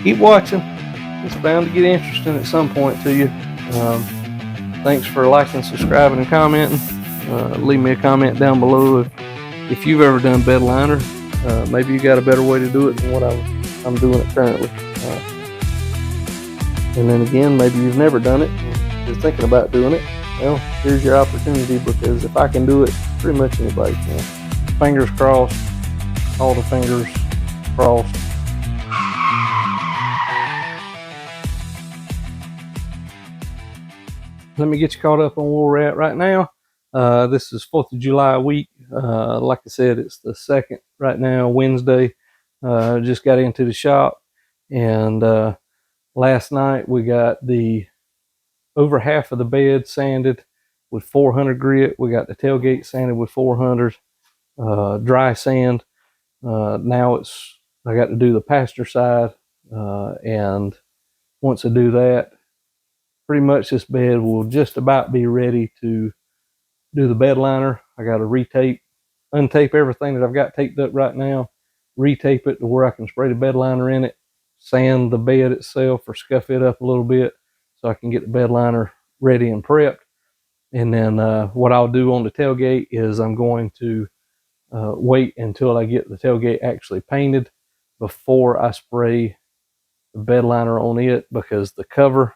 keep watching. It's bound to get interesting at some point to you. Thanks for liking, subscribing, and commenting. Leave me a comment down below if you've ever done bed liner. Maybe you got a better way to do it than what I'm doing it currently. And then again, maybe you've never done it. You're thinking about doing it. Well, here's your opportunity, because if I can do it, pretty much anybody can. Fingers crossed. All the fingers crossed. Let me get you caught up on where we're at right now. This is 4th of July week. Like I said, it's the 2nd right now, Wednesday. Just got into the shop, and last night we got the over half of the bed sanded with 400 grit. We got the tailgate sanded with 400 dry sand. Now I got to do the passenger side, and once I do that, pretty much this bed will just about be ready to do the bed liner. I got to untape everything that I've got taped up right now, retape it to where I can spray the bed liner in it, sand the bed itself or scuff it up a little bit so I can get the bed liner ready and prepped. And then what I'll do on the tailgate is I'm going to wait until I get the tailgate actually painted before I spray the bed liner on it, because the cover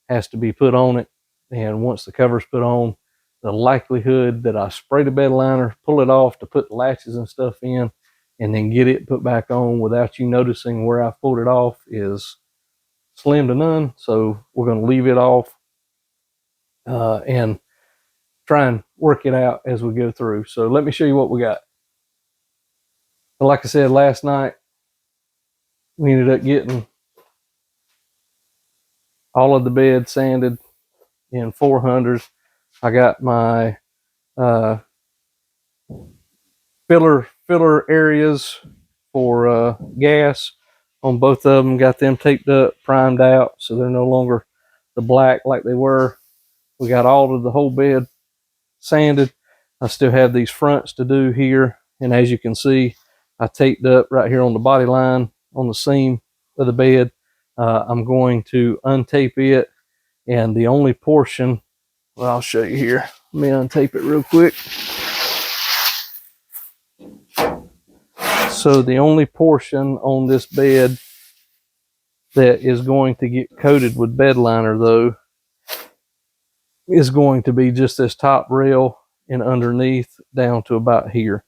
has to be put on it. And once the cover's put on, the likelihood that I spray the bed liner, pull it off to put the latches and stuff in, and then get it put back on without you noticing where I pulled it off is slim to none. So we're going to leave it off and try and work it out as we go through. So let me show you what we got. But like I said, last night we ended up getting all of the bed sanded in 400s. I got my filler areas for gas on both of them. Got them taped up, primed out, so they're no longer the black like they were. We got all of the whole bed sanded. I still have these fronts to do here, and as you can see, I taped up right here on the body line on the seam of the bed. I'm going to untape it, and the only portion, well, I'll show you here. Let me untape it real quick. So the only portion on this bed that is going to get coated with bed liner, though, is going to be just this top rail and underneath down to about here.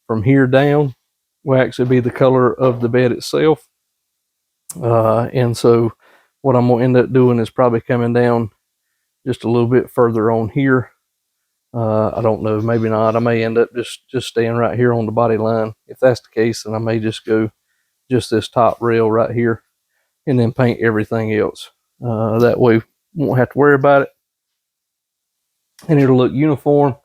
From here down will actually be the color of the bed itself. And so what I'm going to end up doing is probably coming down just a little bit further on here. I don't know, maybe not. I may end up just staying right here on the body line. If that's the case, then I may just go just this top rail right here and then paint everything else. That way we won't have to worry about it, and it'll look uniform.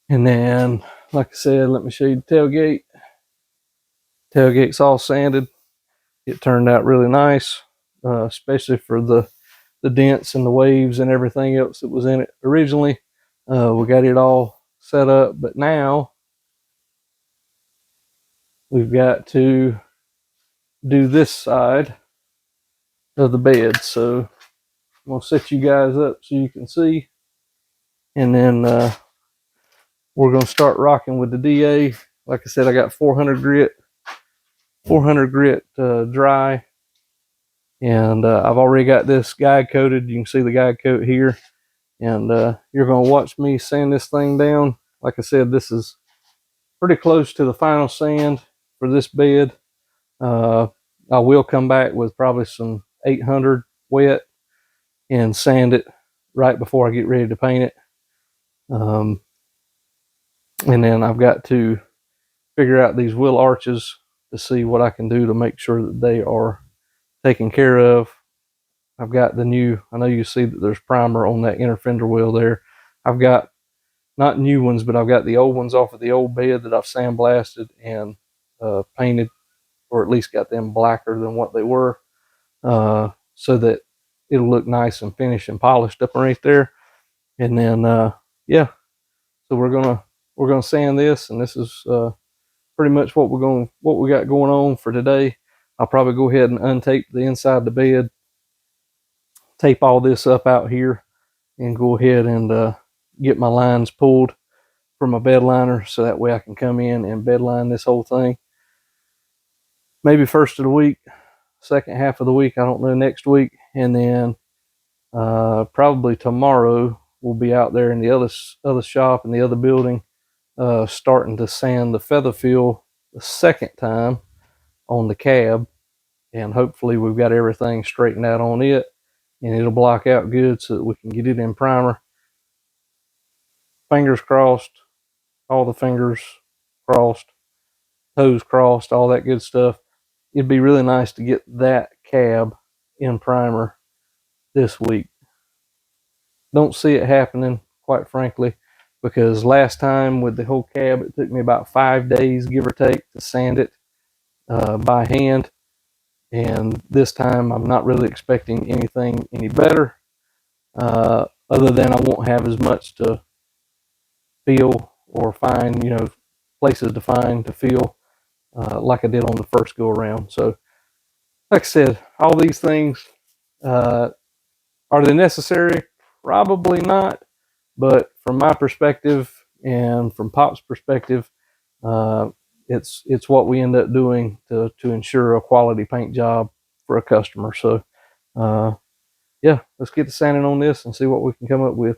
And then, like I said, let me show you the tailgate. Tailgate's all sanded. It turned out really nice, especially for the dents and the waves and everything else that was in it originally. We got it all set up, but now we've got to do this side of the bed. So I'm going to set you guys up so you can see, and then we're going to start rocking with the DA. Like I said, I got 400 grit dry, and I've already got this guide coated. You can see the guide coat here, and you're going to watch me sand this thing down. Like I said, this is pretty close to the final sand for this bed. I will come back with probably some 800 wet and sand it right before I get ready to paint it. And then I've got to figure out these wheel arches to see what I can do to make sure that they are taken care of. I've got the new, I know you see that there's primer on that inner fender wheel there. I've got not new ones, but I've got the old ones off of the old bed that I've sandblasted and painted, or at least got them blacker than what they were, so that it'll look nice and finished and polished up right there. And then yeah, so we're gonna sand this, and this is pretty much what we got going on for today. I'll probably go ahead and untape the inside of the bed, tape all this up out here, and go ahead and get my lines pulled for my bed liner, so that way I can come in and bed line this whole thing. Maybe first of the week, second half of the week, I don't know, next week. And then probably tomorrow we'll be out there in the other shop in the other building, starting to sand the feather fill the second time on the cab, and hopefully we've got everything straightened out on it and it'll block out good so that we can get it in primer. Fingers crossed, all the fingers crossed, toes crossed, all that good stuff. It'd be really nice to get that cab in primer this week. Don't see it happening, quite frankly, because last time with the whole cab, it took me about 5 days, give or take, to sand it by hand. And this time I'm not really expecting anything any better, other than I won't have as much to feel or find, places to find to feel like I did on the first go around. So like I said, all these things, are they necessary? Probably not. But from my perspective and from Pop's perspective, it's what we end up doing to ensure a quality paint job for a customer. So yeah, let's get to sanding on this and see what we can come up with.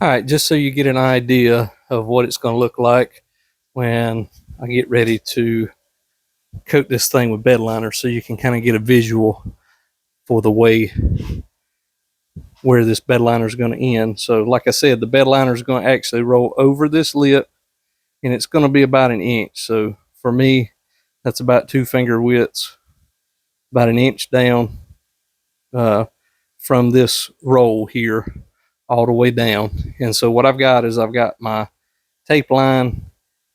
All right, just so you get an idea of what it's going to look like when I get ready to coat this thing with bed liner, so you can kind of get a visual for the way where this bed liner is going to end. So like I said, the bed liner is going to actually roll over this lip, and it's going to be about 1 inch. So for me, that's about 2 finger widths, about 1 inch down from this roll here all the way down. And so what I've got is I've got my tape line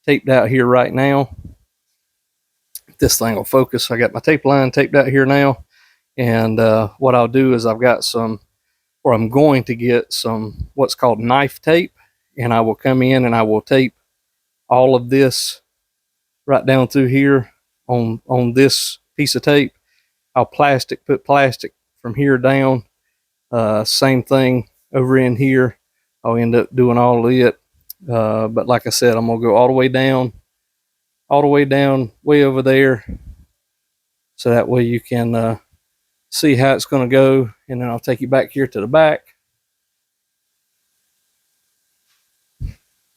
taped out here right now. This thing will focus. I got my tape line taped out here now. And what I'll do is I've got some, or I'm going to get some, what's called knife tape. And I will come in and I will tape all of this right down through here on this piece of tape. I'll put plastic from here down. Same thing over in here. I'll end up doing all of it. But like I said, I'm going to go all the way down, way over there. So that way you can see how it's going to go. And then I'll take you back here to the back.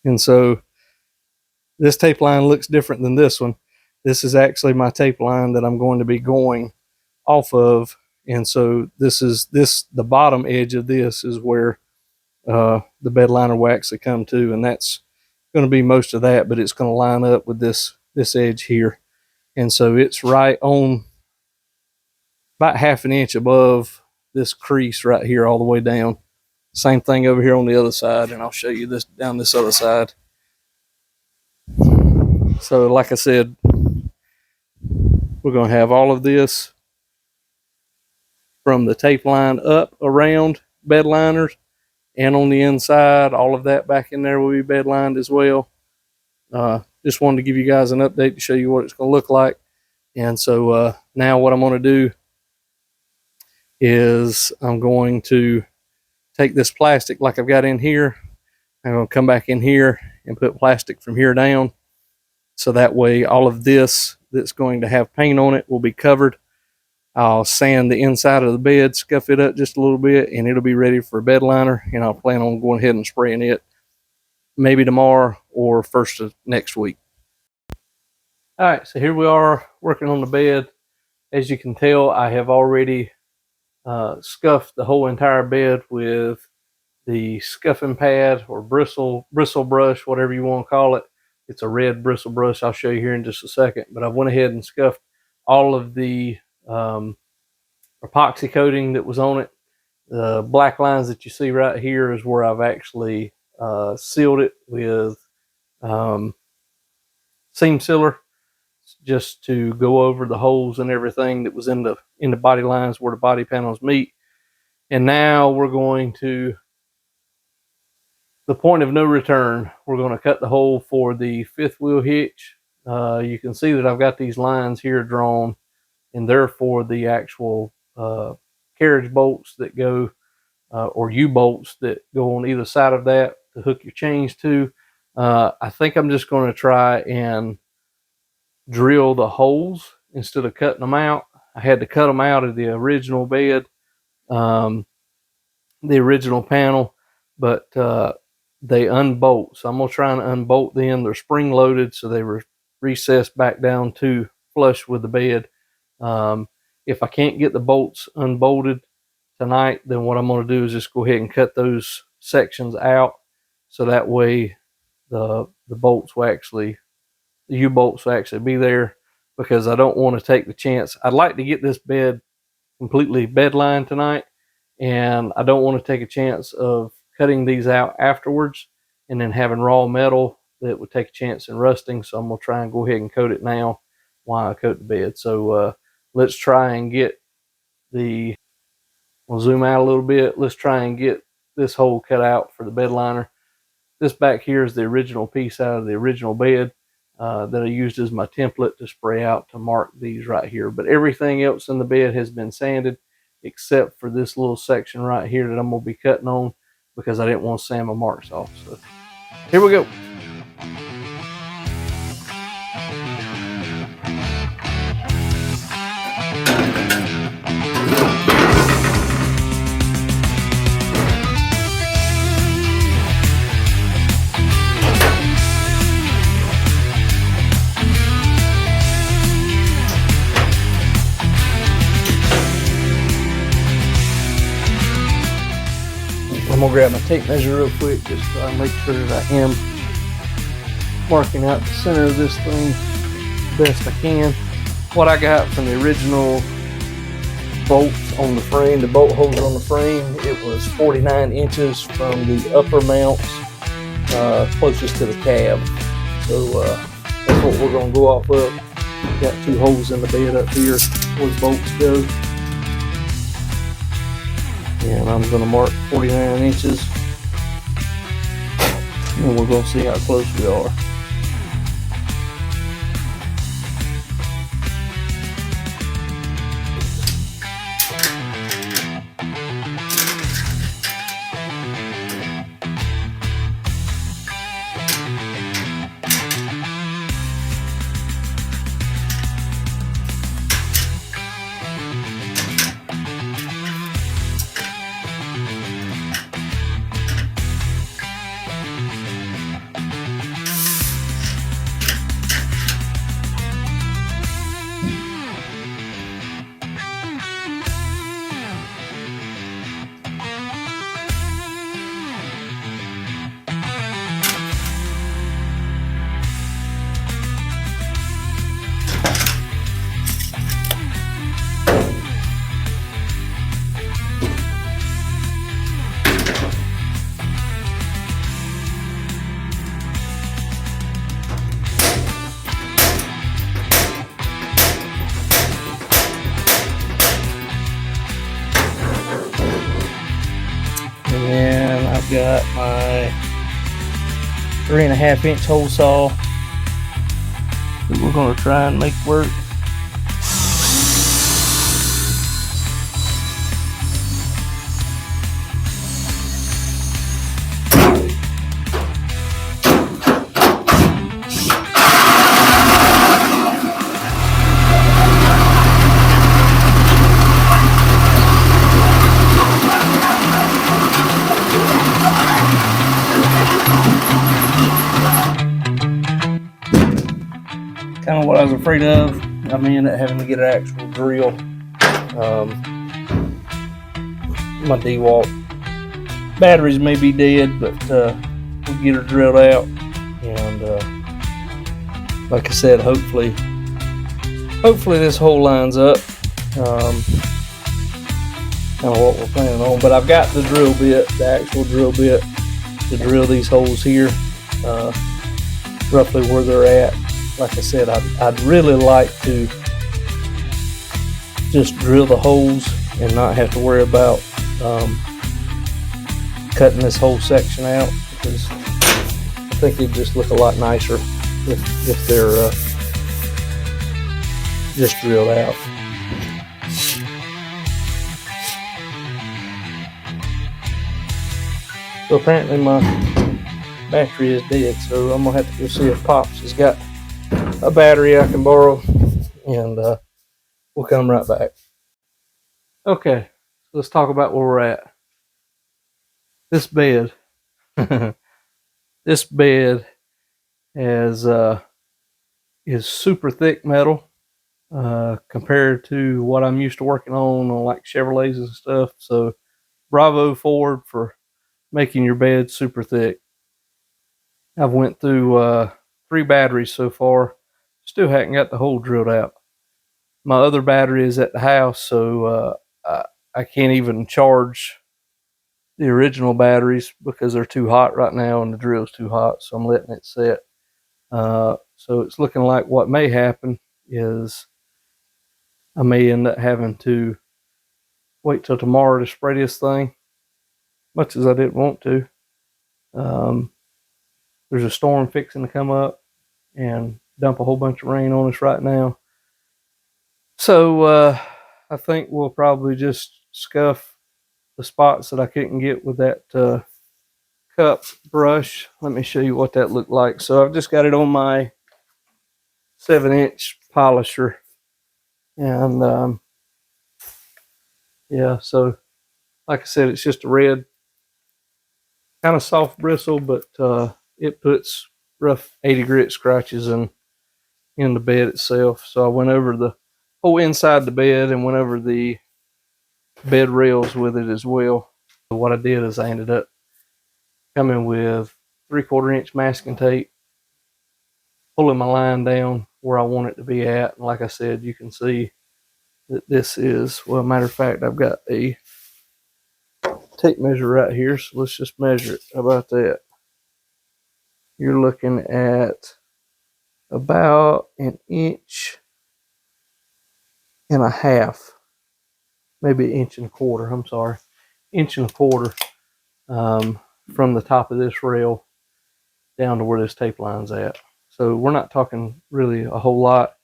And so this tape line looks different than this one. This is actually my tape line that I'm going to be going off of And so the bottom edge of this is where the bed liner will actually come to, and that's going to be most of that, but it's going to line up with this edge here. And so it's right on about 1/2 inch above this crease right here all the way down. Same thing over here on the other side, and I'll show you this down this other side. So like I said, we're going to have all of this from the tape line up around bed liners, and on the inside, all of that back in there will be bed lined as well. Just wanted to give you guys an update to show you what it's going to look like. And so now what I'm going to do is I'm going to take this plastic like I've got in here. I'm going to come back in here and put plastic from here down. So that way all of this that's going to have paint on it will be covered. I'll sand the inside of the bed, scuff it up just a little bit, and it'll be ready for a bed liner. And I'll plan on going ahead and spraying it maybe tomorrow or first of next week. All right, so here we are working on the bed. As you can tell, I have already scuffed the whole entire bed with the scuffing pad or bristle brush, whatever you want to call it. It's a red bristle brush. I'll show you here in just a second. But I went ahead and scuffed all of the epoxy coating that was on it. The black lines that you see right here is where I've actually sealed it with seam sealer, just to go over the holes and everything that was in the body lines where the body panels meet. And now we're going to the point of no return. We're going to cut the hole for the 5th wheel hitch. You can see that I've got these lines here drawn, and they're for the actual carriage bolts that go or U-bolts that go on either side of that to hook your chains to. I think I'm just going to try and drill the holes instead of cutting them out. I had to cut them out of the original bed, the original panel, but they unbolt. So I'm going to try and unbolt them. They're spring loaded, so they were recessed back down to flush with the bed. If I can't get the bolts unbolted tonight, then what I'm going to do is just go ahead and cut those sections out, so that way the bolts will actually, the U-bolts will actually be there, because I don't want to take the chance. I'd like to get this bed completely bed lined tonight, and I don't want to take a chance of cutting these out afterwards and then having raw metal that would take a chance in rusting. So I'm going to try and go ahead and coat it now while I coat the bed. So let's try and get we'll zoom out a little bit. Let's try and get this hole cut out for the bed liner. This back here is the original piece out of the original bed that I used as my template to spray out to mark these right here. But everything else in the bed has been sanded except for this little section right here that I'm going to be cutting on, because I didn't want to sand my marks off. So here we go. I'm going to grab my tape measure real quick just so I make sure that I am marking out the center of this thing the best I can. What I got from the original bolts on the frame, the bolt holes on the frame, it was 49 inches from the upper mounts closest to the cab. So that's what we're going to go off of. Got 2 holes in the bed up here where the bolts go. And I'm going to mark 49 inches, and we're going to see how close we are. And then I've got my 3.5 inch hole saw that we're going to try and make work. Kind of what I was afraid of. I may end up having to get an actual drill. My DeWalt batteries may be dead, but we'll get her drilled out. And like I said, hopefully this hole lines up. Kind of what we're planning on. But I've got the drill bit, the actual drill bit, to drill these holes here, roughly where they're at. Like I said, I'd really like to just drill the holes and not have to worry about cutting this whole section out, because I think it'd just look a lot nicer if they're just drilled out. So apparently my battery is dead, so I'm gonna have to go see if Pops has got a battery I can borrow, and we'll come right back. Okay, so let's talk about where we're at. This bed, this bed is super thick metal compared to what I'm used to working on like Chevrolets and stuff. So bravo Ford for making your bed super thick. I've went through 3 batteries so far. Still haven't got the hole drilled out. My other battery is at the house, so I can't even charge the original batteries because they're too hot right now and the drill's too hot, so I'm letting it set. So it's looking like what may happen is I may end up having to wait till tomorrow to spray this thing, much as I didn't want to. There's a storm fixing to come up and dump a whole bunch of rain on us right now. So I think we'll probably just scuff the spots that I couldn't get with that cup brush. Let me show you what that looked like. So I've just got it on my 7-inch polisher, and yeah, so like I said, it's just a red, kind of soft bristle, but it puts rough 80 grit scratches in the bed itself. So I went over the whole inside the bed and went over the bed rails with it as well. So what I did is I ended up coming with 3/4 inch masking tape, pulling my line down where I want it to be at. And like I said, you can see that this is, well, matter of fact, I've got a tape measure right here, so let's just measure it. How about that? You're looking at about 1.5 inches, maybe 1.25 inches, I'm sorry, 1.25 inches from the top of this rail down to where this tape line's at. So we're not talking really a whole lot.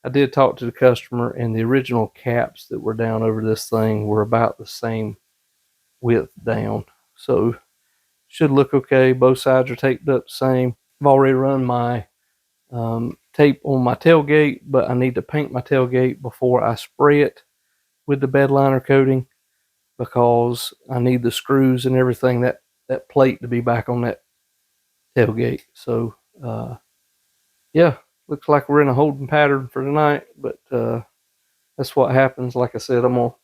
I did talk to the customer, and the original caps that were down over this thing were about the same width down. So should look okay. Both sides are taped up the same. I've already run my tape on my tailgate, but I need to paint my tailgate before I spray it with the bedliner coating, because I need the screws and everything, that plate, to be back on that tailgate. So yeah, looks like we're in a holding pattern for tonight, but that's what happens. Like I said, I'm gonna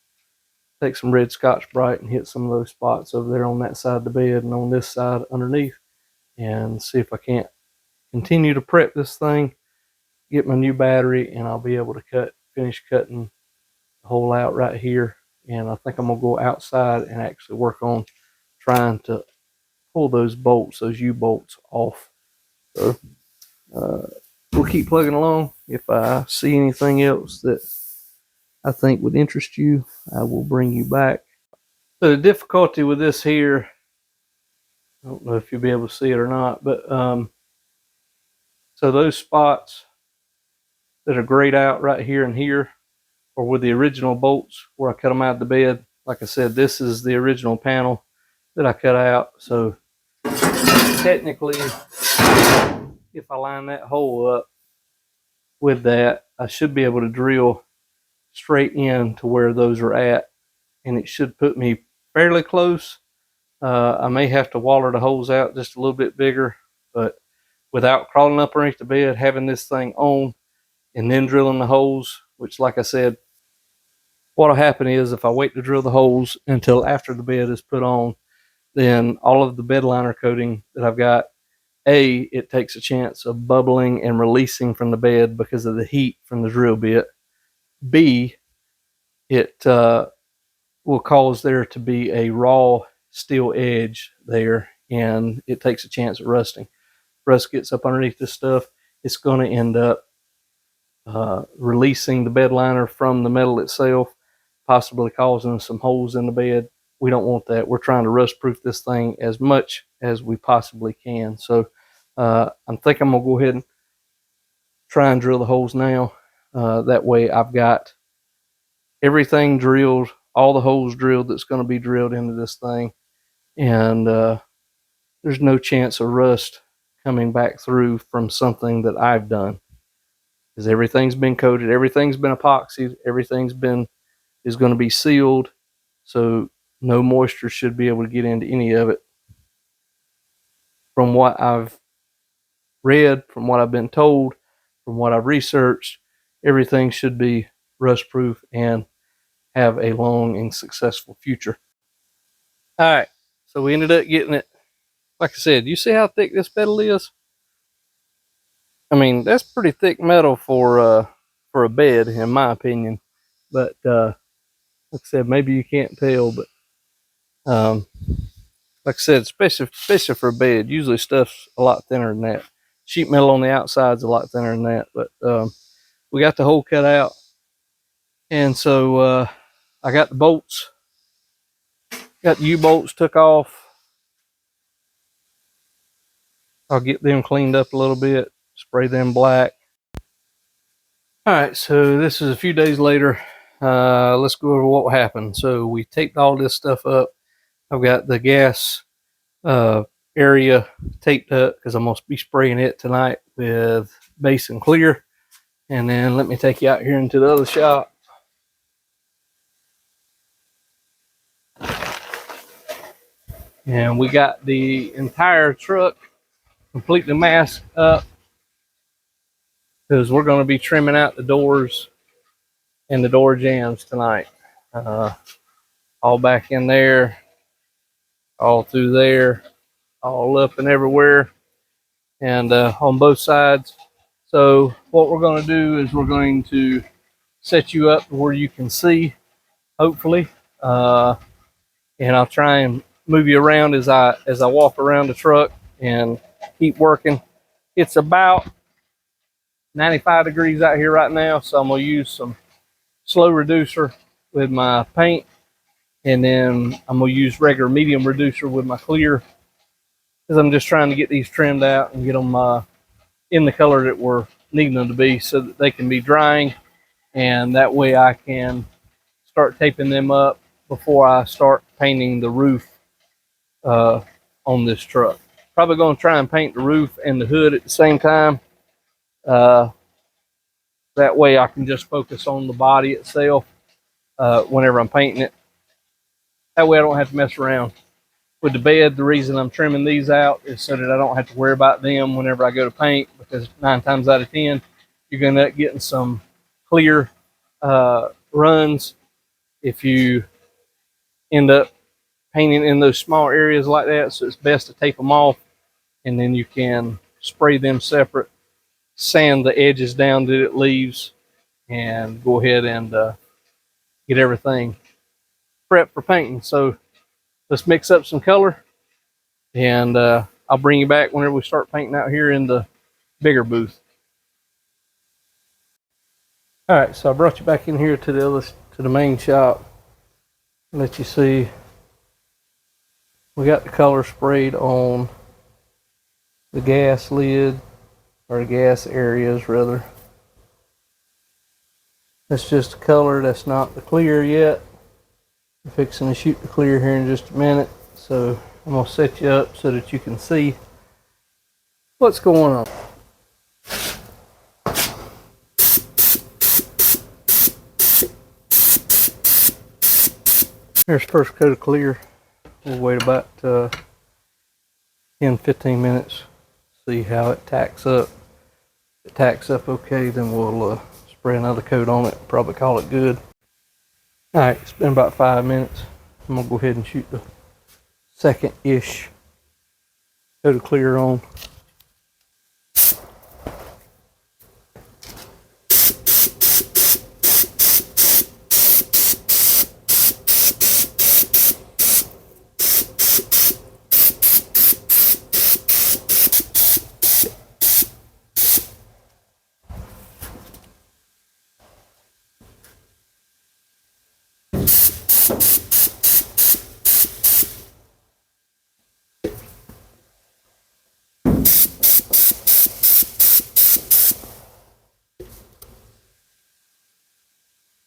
take some red Scotch-Brite and hit some of those spots over there on that side of the bed and on this side underneath, and see if I can't continue to prep this thing, get my new battery, and I'll be able to finish cutting the hole out right here. And I think I'm gonna go outside and actually work on trying to pull those bolts, those U-bolts, off. So we'll keep plugging along. If I see anything else that I think would interest you, I will bring you back. So the difficulty with this here, I don't know if you'll be able to see it or not, but so those spots that are grayed out right here and here are with the original bolts where I cut them out of the bed. Like I said, this is the original panel that I cut out. So technically, if I line that hole up with that, I should be able to drill straight in to where those are at, and it should put me fairly close. I may have to waller the holes out just a little bit bigger, but without crawling up underneath the bed, having this thing on, and then drilling the holes, which, like I said, what'll happen is if I wait to drill the holes until after the bed is put on, then all of the bed liner coating that I've got, A, it takes a chance of bubbling and releasing from the bed because of the heat from the drill bit. B, it will cause there to be a raw steel edge there, and it takes a chance of rusting. Rust gets up underneath this stuff, it's going to end up releasing the bed liner from the metal itself, possibly causing some holes in the bed. We don't want that. We're trying to rust proof this thing as much as we possibly can. So I think I'm going to go ahead and try and drill the holes now. That way I've got everything drilled, all the holes drilled that's going to be drilled into this thing, and there's no chance of rust coming back through from something that I've done, because everything's been coated, everything's been epoxied, everything's been is going to be sealed, so no moisture should be able to get into any of it. From what I've read, from what I've been told, from what I've researched, everything should be rust proof and have a long and successful future. All right, so we ended up getting it. Like I said, you see how thick this metal is? I mean, that's pretty thick metal for a bed, in my opinion. But like I said, maybe you can't tell, but like I said, especially for a bed, usually stuff's a lot thinner than that. Sheet metal on the outside's a lot thinner than that. But we got the hole cut out, and so I got the bolts, got the U-bolts took off. I'll get them cleaned up a little bit, spray them black. All right, so this is a few days later. Let's go over what happened. So we taped all this stuff up. I've got the gas area taped up because I'm going to be spraying it tonight with base and clear. And then let me take you out here into the other shop. And we got the entire truck completely masked up because we're going to be trimming out the doors and the door jambs tonight. All back in there, all through there, all up and everywhere, and on both sides. So what we're going to do is we're going to set you up where you can see, hopefully, and I'll try and move you around as I walk around the truck and keep working. It's about 95 degrees out here right now, so I'm going to use some slow reducer with my paint, and then I'm going to use regular medium reducer with my clear, because I'm just trying to get these trimmed out and get them in the color that we're needing them to be, so that they can be drying, and that way I can start taping them up before I start painting the roof on this truck. Probably going to try and paint the roof and the hood at the same time. That way I can just focus on the body itself whenever I'm painting it. That way I don't have to mess around with the bed. The reason I'm trimming these out is so that I don't have to worry about them whenever I go to paint, because 9 times out of 10 you're going to end up getting some clear runs if you end up painting in those small areas like that. So it's best to tape them off, and then you can spray them separate, sand the edges down that it leaves, and go ahead and get everything prepped for painting. So let's mix up some color, and I'll bring you back whenever we start painting out here in the bigger booth. All right, so I brought you back in here to the main shop. Let you see We got the color sprayed on the gas lid, or gas areas rather. That's just the color, that's not the clear yet. I'm fixing to shoot the clear here in just a minute, so I'm going to set you up so that you can see what's going on. Here's first coat of clear. We'll wait about 10-15 minutes, see how it tacks up. If it tacks up okay, then we'll spray another coat on it, probably call it good. Alright, it's been about 5 minutes. I'm going to go ahead and shoot the second-ish coat of clear on.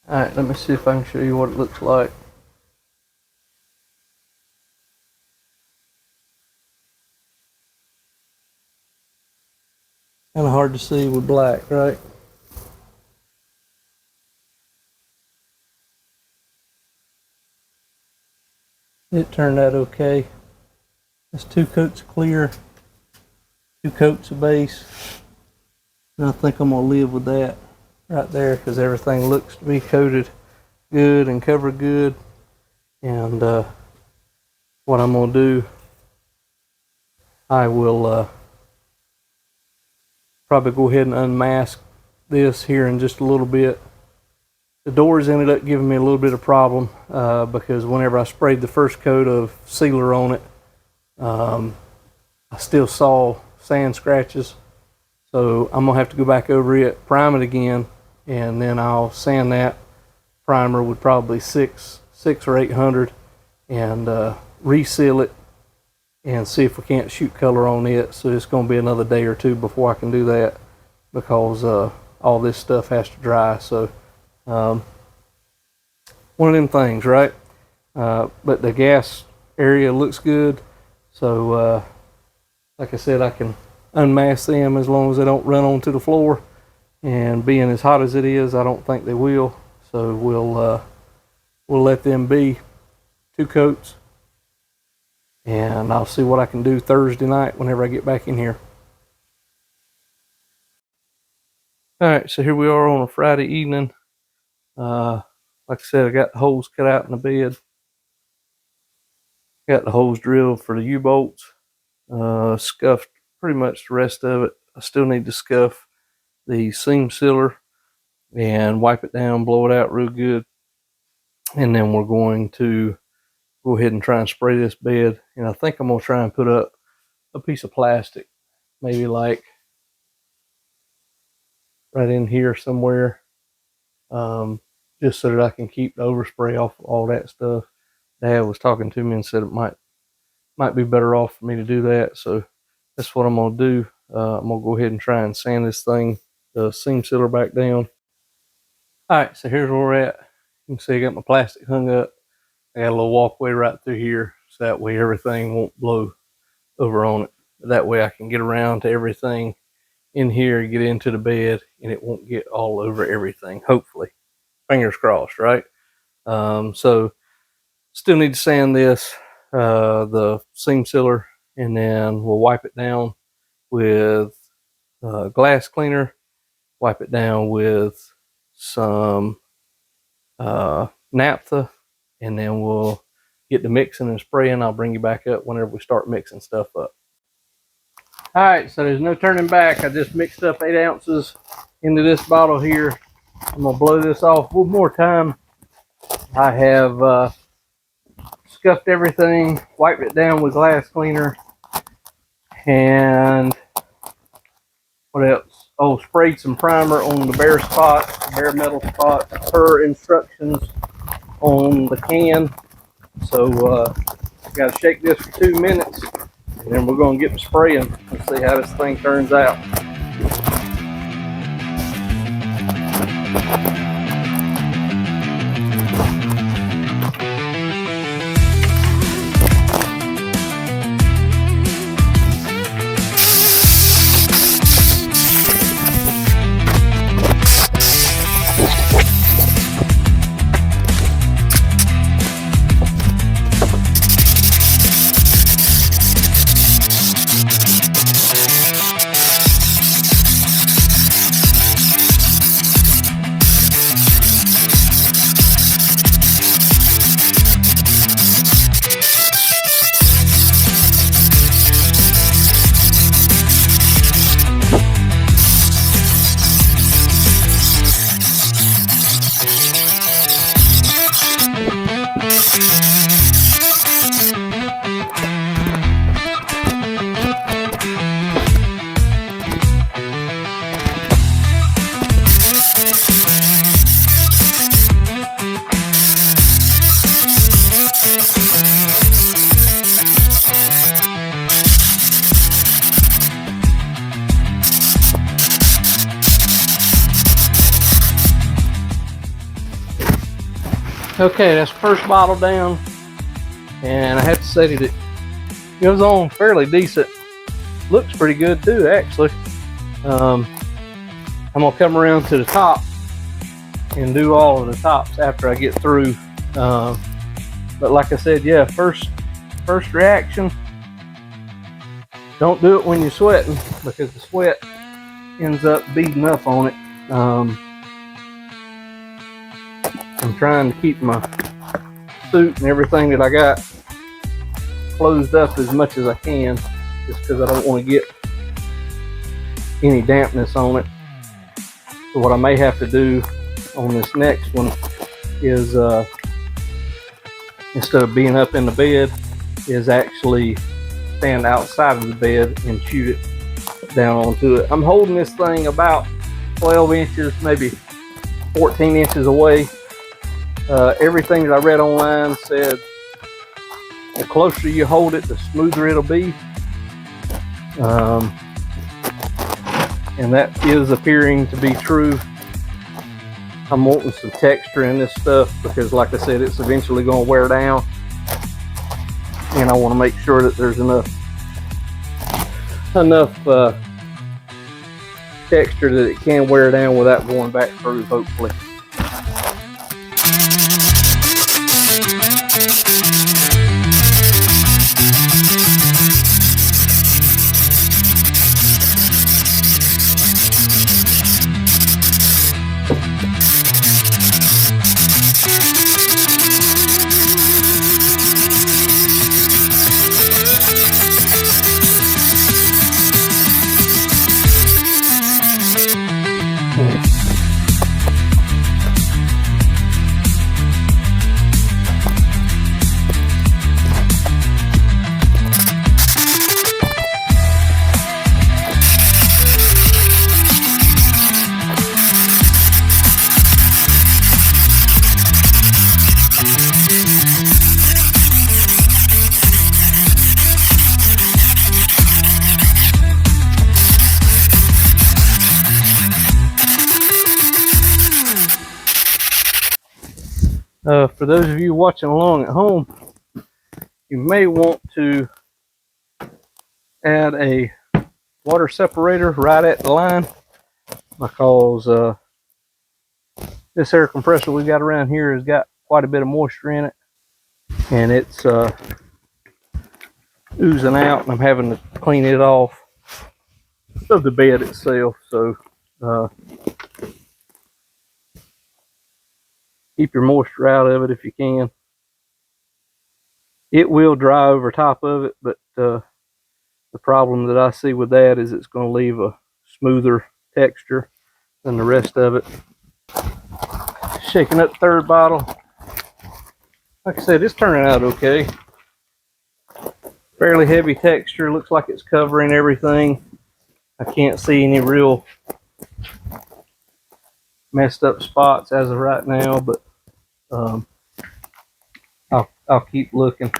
Alright, let me see if I can show you what it looks like. Kind of hard to see with black, right? It turned out okay. That's 2 coats of clear, 2 coats of base. And I think I'm going to live with that right there because everything looks to be coated good and covered good. And what I'm going to do, I will probably go ahead and unmask this here in just a little bit. The doors ended up giving me a little bit of problem because whenever I sprayed the first coat of sealer on it, I still saw sand scratches. So I'm going to have to go back over it, prime it again, and then I'll sand that primer with probably 600 or 800 and reseal it and see if we can't shoot color on it. So it's going to be another day or two before I can do that because all this stuff has to dry. So one of them things, right? But the gas area looks good. So like I said, I can unmask them as long as they don't run onto the floor. And being as hot as it is, I don't think they will. So we'll let them be 2 coats. And I'll see what I can do Thursday night whenever I get back in here. Alright, so here we are on a Friday evening. Like I said, I got the holes cut out in the bed. Got the holes drilled for the U-bolts. Scuffed pretty much the rest of it. I still need to scuff the seam sealer and wipe it down, blow it out real good. And then we're going to go ahead and try and spray this bed. And I think I'm going to try and put up a piece of plastic, maybe like right in here somewhere, just so that I can keep the overspray off all that stuff. Dad was talking to me and said it might be better off for me to do that. So that's what I'm going to do. I'm going to go ahead and try and sand this thing, the seam sealer, back down. Alright, so here's where we're at. You can see I got my plastic hung up. I got a little walkway right through here, so that way everything won't blow over on it. That way I can get around to everything in here, get into the bed, and it won't get all over everything, hopefully. Fingers crossed, right? So still need to sand this, the seam sealer, and then we'll wipe it down with glass cleaner, wipe it down with some naphtha, and then we'll get the mixing and spraying. I'll bring you back up whenever we start mixing stuff up. Alright, so there's no turning back. I just mixed up 8 ounces into this bottle here. I'm going to blow this off one more time. I have scuffed everything, wiped it down with glass cleaner, and what else? Oh, sprayed some primer on the bare spots, bare metal spots, per instructions on the can. So Got to shake this for 2 minutes, and then we're going to get to spraying and see how this thing turns out. Okay, that's the first bottle down, and I have to say that it goes on fairly decent. Looks pretty good too, actually. I'm gonna come around to the top and do all of the tops after I get through. But like I said, yeah, first reaction, don't do it when you're sweating, because the sweat ends up beating up on it. I'm trying to keep my suit and everything that I got closed up as much as I can, just because I don't want to get any dampness on it. So what I may have to do on this next one is, instead of being up in the bed, is actually stand outside of the bed and shoot it down onto it. I'm holding this thing about 12 inches, maybe 14 inches away. Everything that I read online said the closer you hold it, the smoother it'll be. And that is appearing to be true. I'm wanting some texture in this stuff because, like I said, it's eventually going to wear down. And I want to make sure that there's enough texture that it can wear down without going back through, hopefully. For those of you watching along at home, you may want to add a water separator right at the line, because this air compressor we got around here has got quite a bit of moisture in it, and it's oozing out, and I'm having to clean it off of the bed itself. So keep your moisture out of it if you can. It will dry over top of it, but the problem that I see with that is it's going to leave a smoother texture than the rest of it. Shaking up the third bottle. Like I said, it's turning out okay. Fairly heavy texture. Looks like it's covering everything. I can't see any real messed up spots as of right now, but I'll keep looking.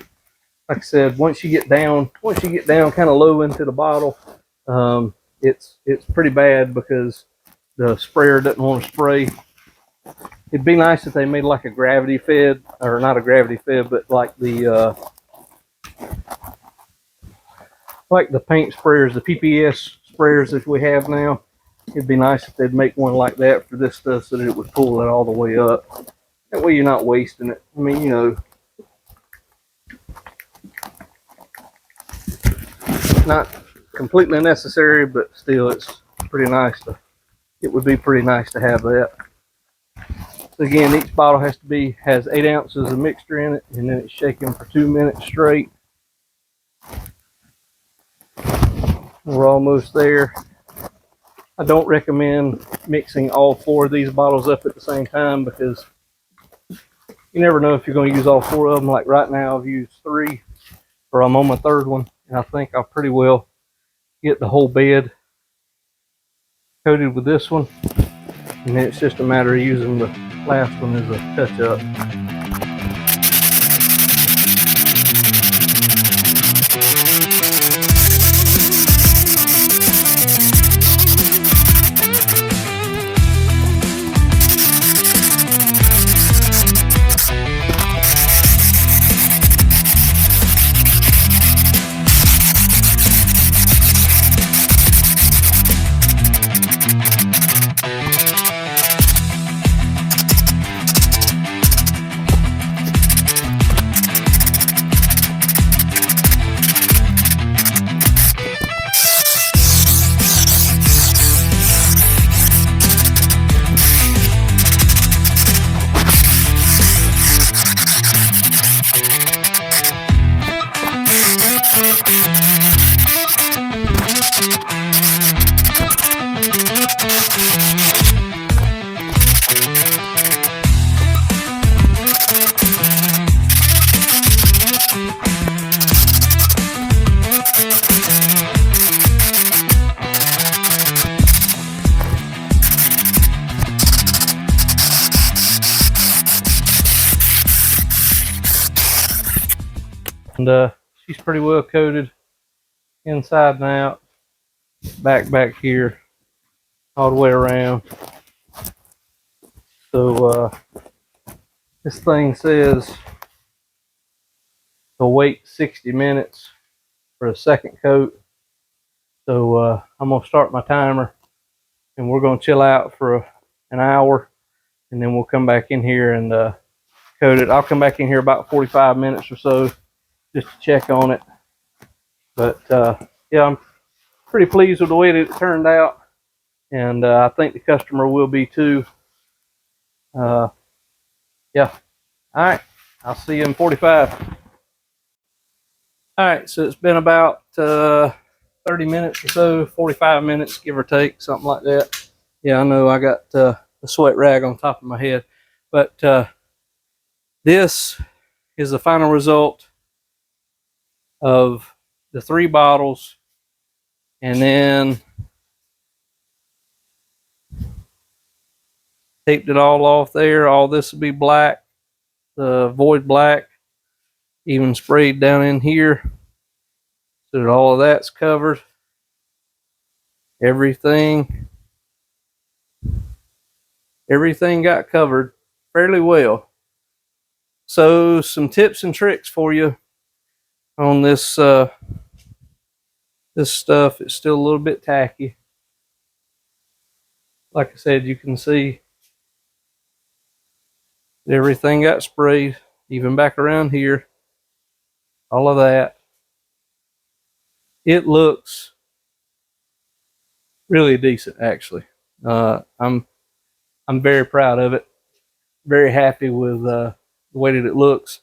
like I said, once you get down kind of low into the bottle, it's pretty bad because the sprayer doesn't want to spray. It'd be nice if they made like a gravity fed, or not a gravity fed, but like the paint sprayers, the PPS sprayers that we have now. It'd be nice if they'd make one like that for this stuff so that it would pull it all the way up. That way you're not wasting it. I mean, you know, not completely necessary, but still it's pretty nice to, it would be pretty nice to have that. So again, each bottle has 8 ounces of mixture in it, and then it's shaken for 2 minutes straight. We're almost there. I don't recommend mixing all 4 of these bottles up at the same time because you never know if you're going to use all 4 of them. Like right now, I've used 3, or I'm on my 3rd one, and I think I'll pretty well get the whole bed coated with this one, and then it's just a matter of using the last one as a touch-up. And she's pretty well coated inside and out, back here, all the way around. So this thing says to wait 60 minutes for a second coat. So I'm gonna start my timer, and we're gonna chill out for an hour, and then we'll come back in here and coat it. I'll come back in here about 45 minutes or so just to check on it. But yeah, I'm pretty pleased with the way that it turned out, and I think the customer will be too. Yeah. All right. I'll see you in 45. All right. So it's been about 30 minutes or so, 45 minutes, give or take, something like that. Yeah, I know I got a sweat rag on top of my head, but this is the final result of the 3 bottles, and then taped it all off there. All this will be black, the void black, even sprayed down in here so that all of that's covered. Everything got covered fairly well. So some tips and tricks for you on this this stuff. It's still a little bit tacky. Like I said, you can see everything got sprayed, even back around here, all of that. It looks really decent, actually. I'm very proud of it. Very happy with the way that it looks.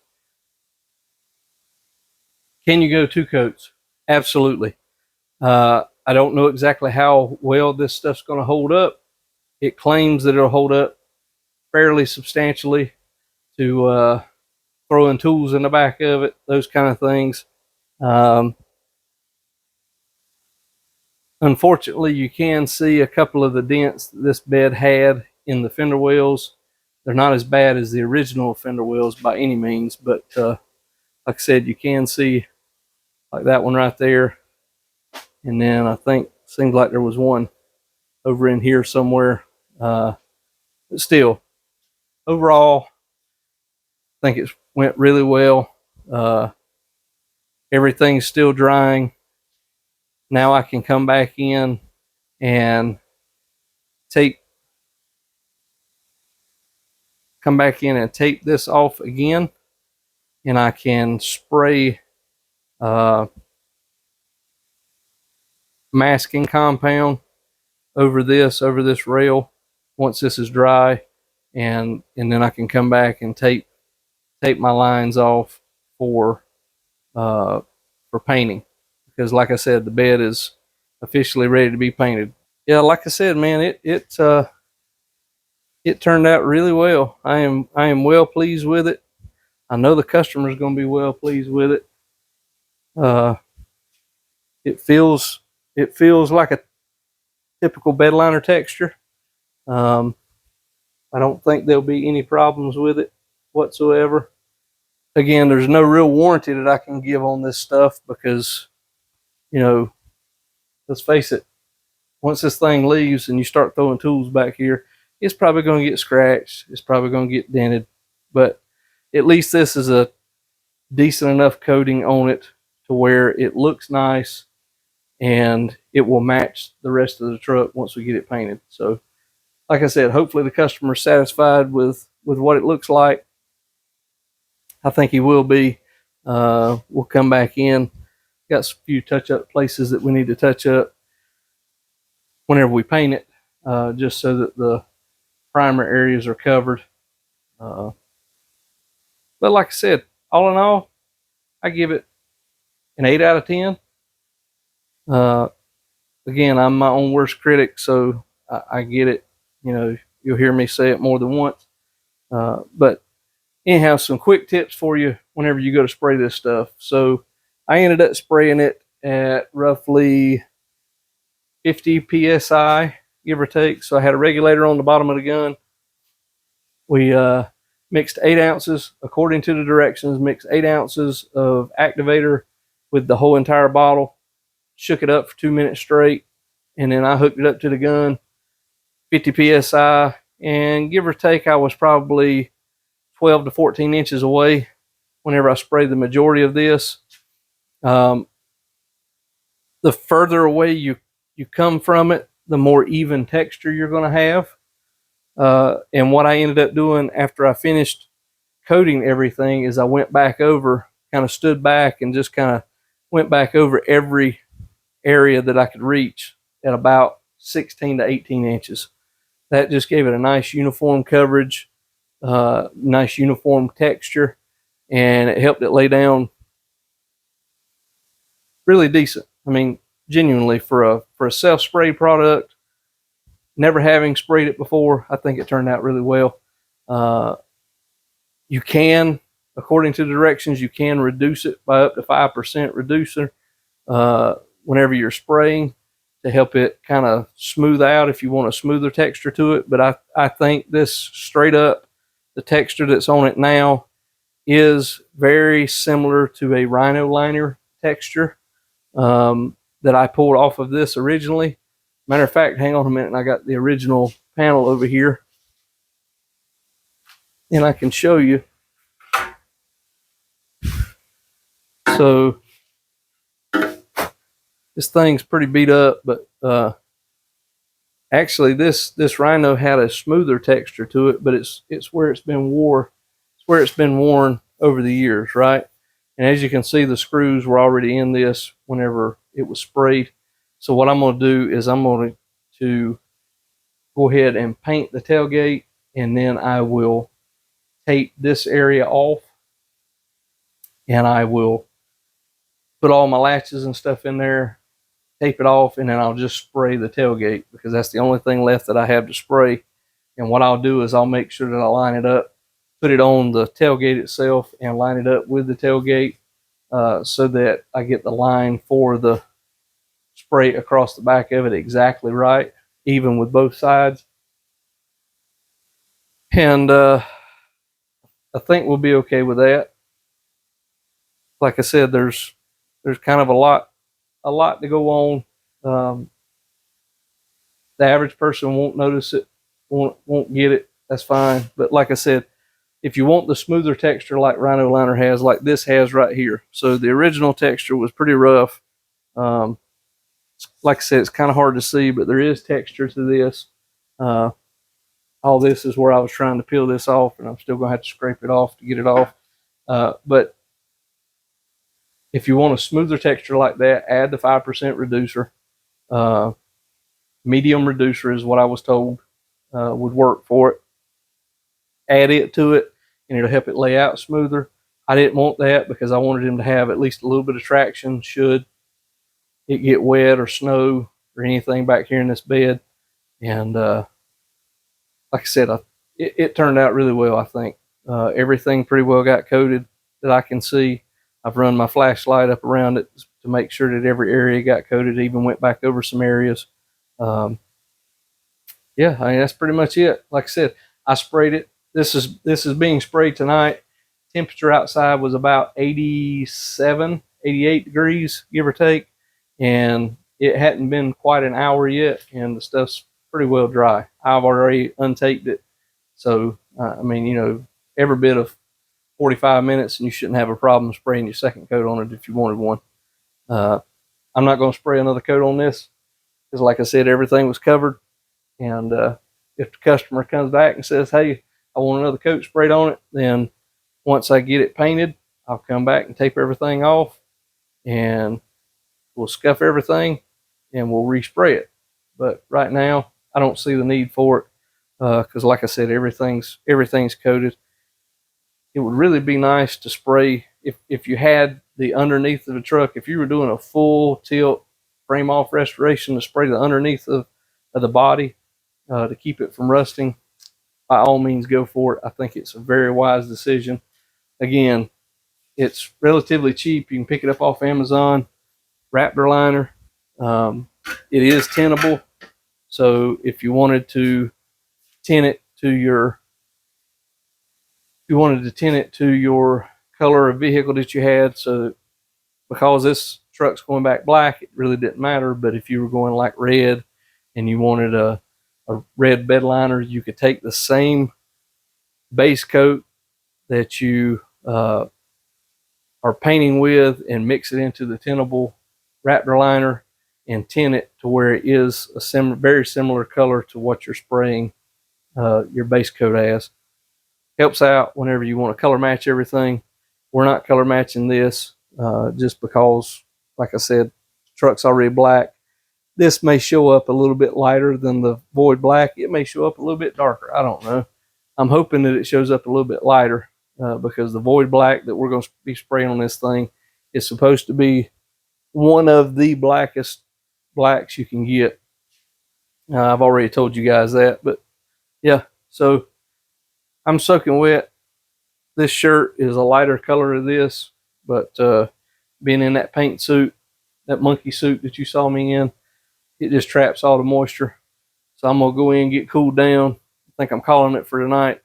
Can you go 2 coats? Absolutely. I don't know exactly how well this stuff's going to hold up. It claims that it'll hold up fairly substantially to throwing tools in the back of it, those kind of things. Unfortunately, you can see a couple of the dents that this bed had in the fender wells. They're not as bad as the original fender wells by any means, but like like I said, you can see like that one right there. And then I think seems like there was one over in here somewhere. But still, overall, I think it went really well. Everything's still drying. Now I can come back in and tape this off again, and I can spray masking compound over this rail once this is dry, and then I can come back and tape my lines off for painting, because like I said, the bed is officially ready to be painted. Yeah, like I said, man, it turned out really well. I am well pleased with it. I know the customer is going to be well pleased with it. It feels like a typical bedliner texture. Um, I don't think there'll be any problems with it whatsoever. Again, there's no real warranty that I can give on this stuff because, you know, let's face it, once this thing leaves and you start throwing tools back here, it's probably going to get scratched. It's probably going to get dented. But at least this is a decent enough coating on it to where it looks nice and it will match the rest of the truck once we get it painted. So, like I said, hopefully the customer's satisfied with what it looks like. I think he will be. We'll come back in. Got a few touch-up places that we need to touch up whenever we paint it, just so that the primer areas are covered. But like I said, all in all, I give it an 8 out of 10. Again, I'm my own worst critic, so I get it. You know, you'll hear me say it more than once. But anyhow, some quick tips for you whenever you go to spray this stuff. So I ended up spraying it at roughly 50 psi, give or take. So I had a regulator on the bottom of the gun. We mixed 8 ounces, according to the directions, mixed 8 ounces of activator with the whole entire bottle, shook it up for 2 minutes straight, and then I hooked it up to the gun, 50 psi, and give or take, I was probably 12 to 14 inches away whenever I sprayed the majority of this. The further away you come from it, the more even texture you're going to have. And what I ended up doing after I finished coating everything is I went back over, kind of stood back and just kind of went back over every area that I could reach at about 16 to 18 inches. That just gave it a nice uniform coverage, nice uniform texture, and it helped it lay down really decent. I mean, genuinely, for a self-spray product, never having sprayed it before, I think it turned out really well. You can, according to the directions, you can reduce it by up to 5% reducer whenever you're spraying to help it kind of smooth out if you want a smoother texture to it. But I think this straight up, the texture that's on it now is very similar to a Rhino Liner texture that I pulled off of this originally. Matter of fact, hang on a minute, and I got the original panel over here, and I can show you. So this thing's pretty beat up, but actually this Rhino had a smoother texture to it, but it's where it's been worn over the years, right? And as you can see, the screws were already in this whenever it was sprayed. So what I'm going to do is I'm going to go ahead and paint the tailgate, and then I will tape this area off, and I will put all my latches and stuff in there, tape it off, and then I'll just spray the tailgate because that's the only thing left that I have to spray. And what I'll do is I'll make sure that I line it up, put it on the tailgate itself, and line it up with the tailgate so that I get the line for the spray across the back of it exactly right, even with both sides. And I think we'll be okay with that. like I said, there's kind of a lot to go on. The average person won't notice it, won't get it. That's fine. But like I said, if you want the smoother texture like Rhino Liner has, like this has right here. So the original texture was pretty rough. Um, like I said, it's kind of hard to see, but there is texture to this. Uh, all this is where I was trying to peel this off, and I'm still going to have to scrape it off to get it off. But if you want a smoother texture like that, add the 5% reducer. Uh, medium reducer is what I was told would work for it. Add it to it, and it'll help it lay out smoother. I didn't want that because I wanted him to have at least a little bit of traction should it get wet or snow or anything back here in this bed. And like I said, it turned out really well, I think. Everything pretty well got coated that I can see. I've run my flashlight up around it to make sure that every area got coated, even went back over some areas. Yeah, I mean, that's pretty much it. Like I said, I sprayed it. This is being sprayed tonight. Temperature outside was about 87, 88 degrees, give or take. And it hadn't been quite an hour yet, and the stuff's pretty well dry. I've already untaped it. So, I mean, you know, every bit of 45 minutes, and you shouldn't have a problem spraying your second coat on it if you wanted one. I'm not going to spray another coat on this because, like I said, everything was covered. And if the customer comes back and says, hey, I want another coat sprayed on it, then once I get it painted, I'll come back and tape everything off, and we'll scuff everything, and we'll respray it. But right now, I don't see the need for it because, like I said, everything's coated. It would really be nice to spray if you had the underneath of the truck. If you were doing a full tilt frame off restoration, to spray the underneath of the body to keep it from rusting, by all means go for it. I think it's a very wise decision. Again, it's relatively cheap. You can pick it up off Amazon. Raptor Liner. It is tintable, so if you wanted to tint it to your color of vehicle that you had, so because this truck's going back black, it really didn't matter. But if you were going like red and you wanted a red bed liner, you could take the same base coat that you are painting with and mix it into the tintable Raptor Liner and tint it to where it is a very similar color to what you're spraying your base coat as. Helps out whenever you want to color match everything. We're not color matching this just because, like I said, the truck's already black. This may show up a little bit lighter than the void black. It may show up a little bit darker. I don't know. I'm hoping that it shows up a little bit lighter because the void black that we're going to be spraying on this thing is supposed to be one of the blackest blacks you can get. I've already told you guys that, but yeah, so I'm soaking wet. This shirt is a lighter color of this, but being in that paint suit, that monkey suit that you saw me in, it just traps all the moisture. So I'm going to go in and get cooled down. I think I'm calling it for tonight.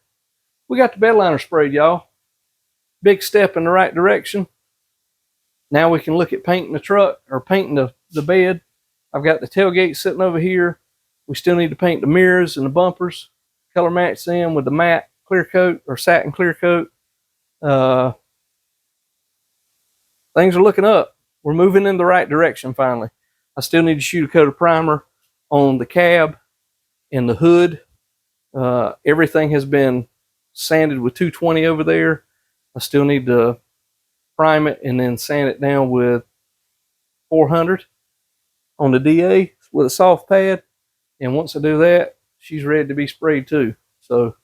We got the bed liner sprayed, y'all. Big step in the right direction. Now we can look at painting the truck or painting the bed. I've got the tailgate sitting over here. We still need to paint the mirrors and the bumpers, color match them with the matte clear coat or satin clear coat. Things are looking up. We're moving in the right direction finally. I still need to shoot a coat of primer on the cab and the hood. Everything has been sanded with 220 over there. I still need to prime it and then sand it down with 400 on the DA with a soft pad. And once I do that, she's ready to be sprayed too. So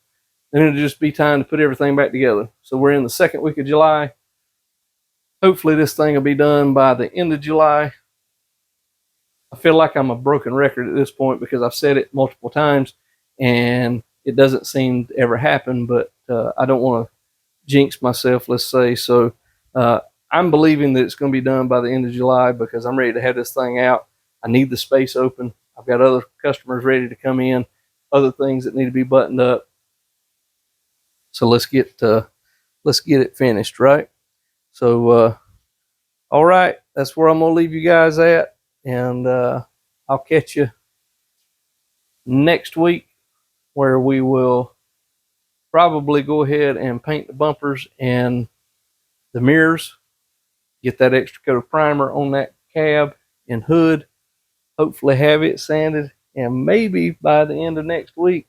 then it'll just be time to put everything back together. So we're in the second week of July. Hopefully this thing will be done by the end of July. I feel like I'm a broken record at this point because I've said it multiple times and it doesn't seem to ever happen, but I don't want to jinx myself, let's say. So I'm believing that it's going to be done by the end of July because I'm ready to have this thing out. I need the space open. I've got other customers ready to come in, other things that need to be buttoned up. So let's get it finished, right? So All right, that's where I'm gonna leave you guys at, and I'll catch you next week, where we will probably go ahead and paint the bumpers and the mirrors, get that extra coat of primer on that cab and hood, hopefully have it sanded, and maybe by the end of next week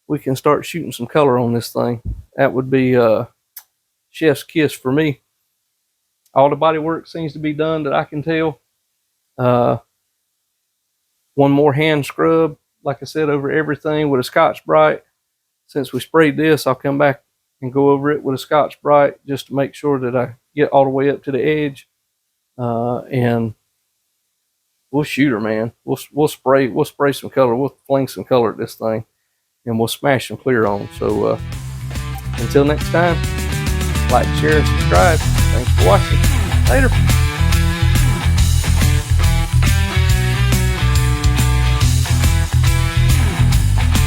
we can start shooting some color on this thing. That would be chef's kiss for me. All the body work seems to be done that I can tell. One more hand scrub, like I said, over everything with a Scotch-Brite. Since we sprayed this, I'll come back and go over it with a Scotch-Brite just to make sure that I get all the way up to the edge. And we'll shoot her, man. We'll spray some color. We'll fling some color at this thing, and we'll smash some clear on. So until next time, like, share, and subscribe. Thanks for watching. Later.